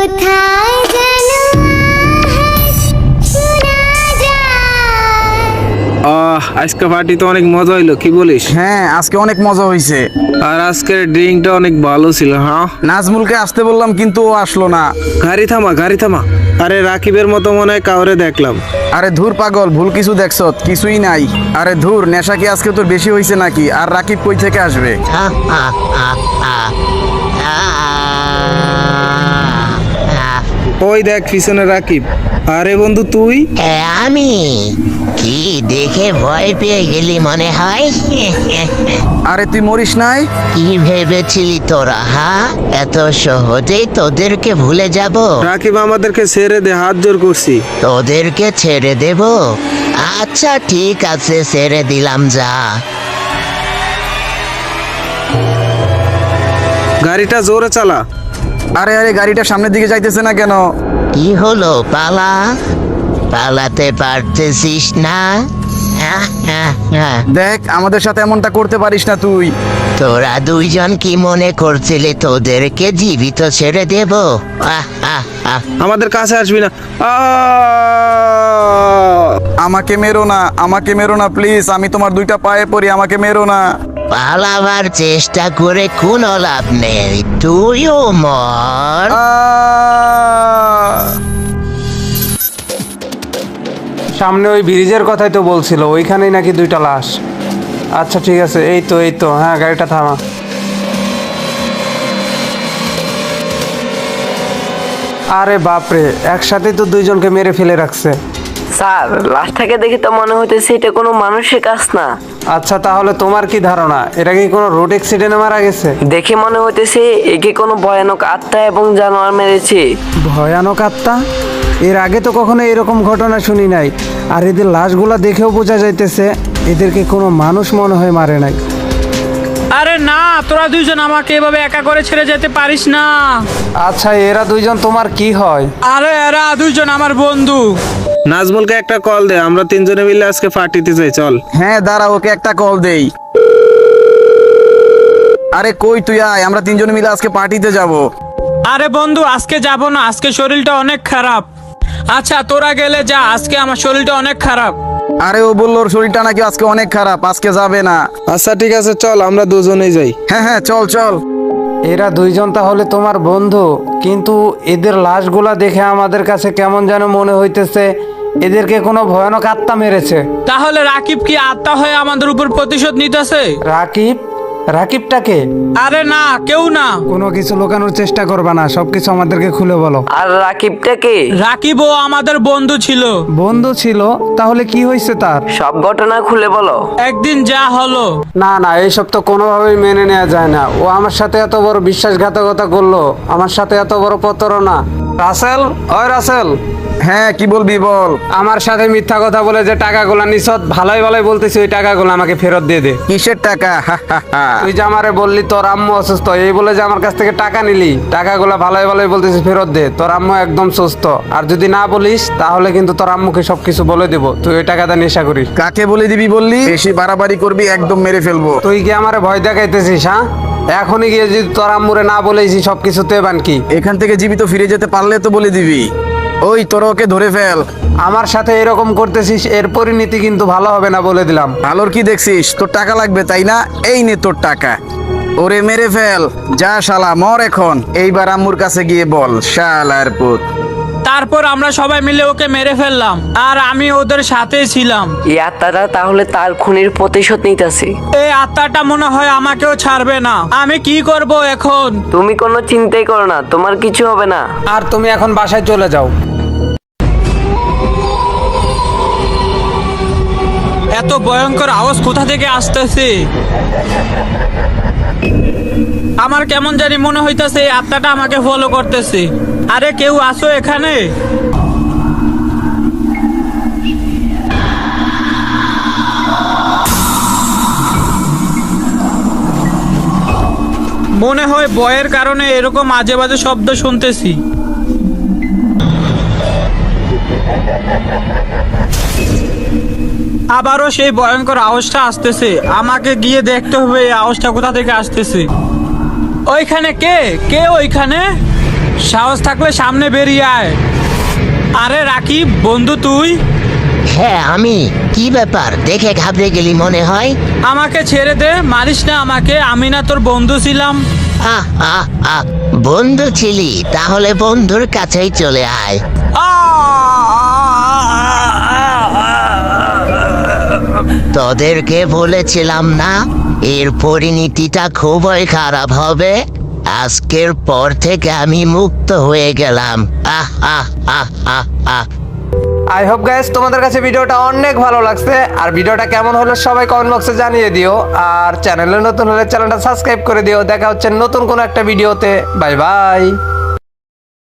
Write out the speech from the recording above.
কোথায় যেন আওয়াজ শোনা যায়। আজকে পার্টি তো অনেক মজা হইলো, কি বলিস? হ্যাঁ আজকে অনেক মজা হয়েছে। আর আজকের ড্রিঙ্কটা অনেক ভালো ছিল। হ্যাঁ, নাজমুলকে আসতে বললাম কিন্তু ও আসলো না। গাড়ি থামা, গাড়ি থামা। আরে রাকিবের মতো মনে হয় কাউরে দেখলাম। আরে ধুর পাগল, ভুল কিছু দেখছো? কিছুই নাই। আরে ধুর, নেশা কি আজকে তোর বেশি হয়েছে নাকি? আর রাকিব কই থেকে আসবে? ওই দেখ পিছনে রাকিব। আরে বন্ধু তুই? আমি কি দেখে ভয় পেয়ে গেলি মনে হয়? আরে তুই মরিস নাই? কি ভেবেছিলি তোরা? এত সহজেই তোদেরকে ভুলে যাব? রাকিব আমাদেরকে ছেড়ে দে, হাত জোর করছি। তোদেরকে ছেড়ে দেব? আচ্ছা ঠিক আছে, ছেড়ে দিলাম, যা। গাড়িটা জোরে চালা। আরে আরে, গাড়িটা সামনের দিকে যাইতেছে না কেন? কি হলো, পালাতে পারতেছিস না? দেখ, আমাদের সাথে এমনটা করতে পারিস না তুই। তোরা দুইজন কি মনে করছিলি তোদেরকে জীবিত ছেড়ে দেব? আমাদের কাছে আসবি না। আমাকে মেরো না, আমাকে মেরো না প্লিজ, আমি তোমার দুইটা পায়ে পড়ি, আমাকে মেরো না। পালাবার চেষ্টা করে কোনো লাভ নেই, তুইও মর। সামনে ওই ব্রিজের কথাই তো বলছিল, ওইখানেই নাকি দুইটা লাশ। আচ্ছা ঠিক আছে, এই তো হ্যাঁ, গাড়িটা থামা। আরে বাপরে, একসাথে তো দুইজনকে মেরে ফেলে রাখছে। স্যার, লাশটাকে দেখে তো মনে হইতেছে এটা কোনো মানুষের কাজ না। আচ্ছা তাহলে তোমার কি ধারণা, এটা কি কোনো রোড অ্যাক্সিডেন্টে মারা গেছে? দেখে মনে হইতেছে একে কোনো ভয়ানক আত্মা এবং জানোয়ার মেরেছে। ভয়ানক আত্মা? এর আগে তো কখনো এরকম ঘটনা শুনি নাই। আর এদের লাশগুলা দেখেও বোঝা যাইতেছে এদেরকে কোনো মানুষ মনে হয় মারে নাই। আরে না, তোরা দুইজন আমাকে এভাবে একা করে ছেড়ে যেতে পারিস না। আচ্ছা এরা দুইজন তোমার কি হয়? আরে এরা দুইজন আমার বন্ধু। নাজমুলকে একটা কল দে, আমরা তিনজনে মিলে আজকে পার্টিতে যাই, চল। হ্যাঁ দাঁড়া, ওকে একটা কল দেই। আরে কই তুই আয়, আমরা তিনজন মিলে আজকে পার্টিতে যাব। আরে বন্ধু, আজকে যাব না, আজকে শরীরটা অনেক খারাপ। আচ্ছা তোরা গেলে যা, আজকে আমার শরীরটা অনেক খারাপ। আরে ও বললো ওর শরীরটা নাকি আজকে অনেক খারাপ, আজকে যাবে না। আচ্ছা ঠিক আছে, চল আমরা দুজনেই যাই। হ্যাঁ হ্যাঁ, চল চল। এরা দুইজন তাহলে তোমার বন্ধু, কিন্তু এদের লাশগুলা দেখে আমাদের কাছে কেমন যেন মনে হইতেছে এদেরকে কোনো ভয়ানক আত্মা মেরেছে। তাহলে রাকিব কি আত্মা হয়ে আমাদের উপর প্রতিশোধ নিতেছে? রাকিব? রাকিবটাকে? আরে না, কেউ না। কোনো কিছু লুকানোর চেষ্টা করবা না, সবকিছু আমাদেরকে খুলে বলো। আর রাকিবটাকে? রাকিবও আমাদের বন্ধু ছিল। বন্ধু ছিল? তাহলে কি হয়েছে তার? সব ঘটনা খুলে বলো। একদিন যা হলো। না না, এইসব তো কোনোভাবেই মেনে নেওয়া যায় না। ও আমার সাথে এত বড় বিশ্বাসঘাতকতা করলো, আমার সাথে এত বড় প্রতারণা। রাসেল, ওই রাসেল। হ্যাঁ কি বলবি বল। আমার সাথে মিথ্যা কথা বলে যে টাকাগুলা নিছত, ভালোই ভালোই বলতেছি ওই টাকাগুলো আমাকে ফেরত দিয়ে দে। কিসের টাকা? তুই যে আমারে বললি তোর আম্মু অসুস্থ, এই বলে যে আমার কাছ থেকে টাকা নিলি, টাকাগুলা ভালোই ভালোই বলতেছি ফেরত দে। তোর আম্মু একদম সুস্থ, আর যদি না বলিস তাহলে কিন্তু তোর আম্মুকে সবকিছু বলে দিব তুই ওই টাকাটা নেশা করিস। কাকে বলে দিবি বললি? বেশি বাড়াবাড়ি করবি একদম মেরে ফেলবো। তুই কি আমারে ভয় দেখাইতেছিস? হ্যাঁ, এখনই গিয়ে যদি তোর আম্মুরে না বলেছি সবকিছু তে বান কি? এখান থেকে জীবিত ফিরে যেতে পারলে তো বলে দিবি। ওই তোর ওকে ধরে ফেল। আমার সাথে এরকম করতেছিস, এর পরিণতি কিন্তু ভালো হবে না, বলে দিলাম। ভালোর কি দেখছিস? তোর টাকা লাগবে তাই না? এই নে তোর টাকা, ওরে মেরে ফেল। যা শালা, মর এখন। এইবার আম্মুর কাছে গিয়ে বল শালার পুত। তারপর আমরা সবাই মিলে ওকে মেরে ফেললাম, আর আমি ওদের সাথেই ছিলাম। এই আত্মাটা তাহলে তার খুনির প্রতিশোধ নিতেছে। এই আত্মাটা মনে হয় আমাকেও ছাড়বে না। আমি কি করব এখন? তুমি কোনো চিন্তাই করো না, তোমার কিছু হবে না। আর তুমি এখন বাসায় চলে যাও। এত ভয়ঙ্কর আওয়াজ কোথা থেকে আসতেছে? আমার কেমন জানি মনে হইতাছে এই আত্মাটা আমাকে ফলো করতেছে। আরে কেউ আসো এখানে? মনে হয় ভয়ের কারণে এরকম আজে বাজে শব্দ শুনতেছি। আবারও সেই ভয়ঙ্কর আওয়াজটা আসতেছে। আমাকে গিয়ে দেখতে হবে এই আওয়াজটা কোথা থেকে আসতেছে। ওইখানে কে কে ওইখানে? সাহস থাকলে সামনে বেরিয়ে আয়। আরে রাকিব বন্ধু তুই? হ্যাঁ আমি। কি ব্যাপার, দেখে ঘাবড়ে গেলি মনে হয়? আমাকে ছেড়ে দে, মারিস না আমাকে, আমি না তোর বন্ধু ছিলাম। আহ আহ আহ বন্ধু ছিলি, তাহলে বন্ধুর কাছেই চলে আয়। তোদেরকে বলেছিলাম না এর পরিণতিটা খুবই খারাপ হবে। আজকের পর থেকে আমি মুক্ত হয়ে গেলাম। আহ আহ আহ আহ আহ আই হোপ গাইস তোমাদের কাছে ভিডিওটা অনেক ভালো লাগছে। আর ভিডিওটা কেমন হলো সবাই কমেন্ট বক্সে জানিয়ে দিও। আর চ্যানেলে নতুন হলে চ্যানেলটা সাবস্ক্রাইব করে দিও। দেখা হচ্ছে নতুন কোনো একটা ভিডিওতে। Bye bye.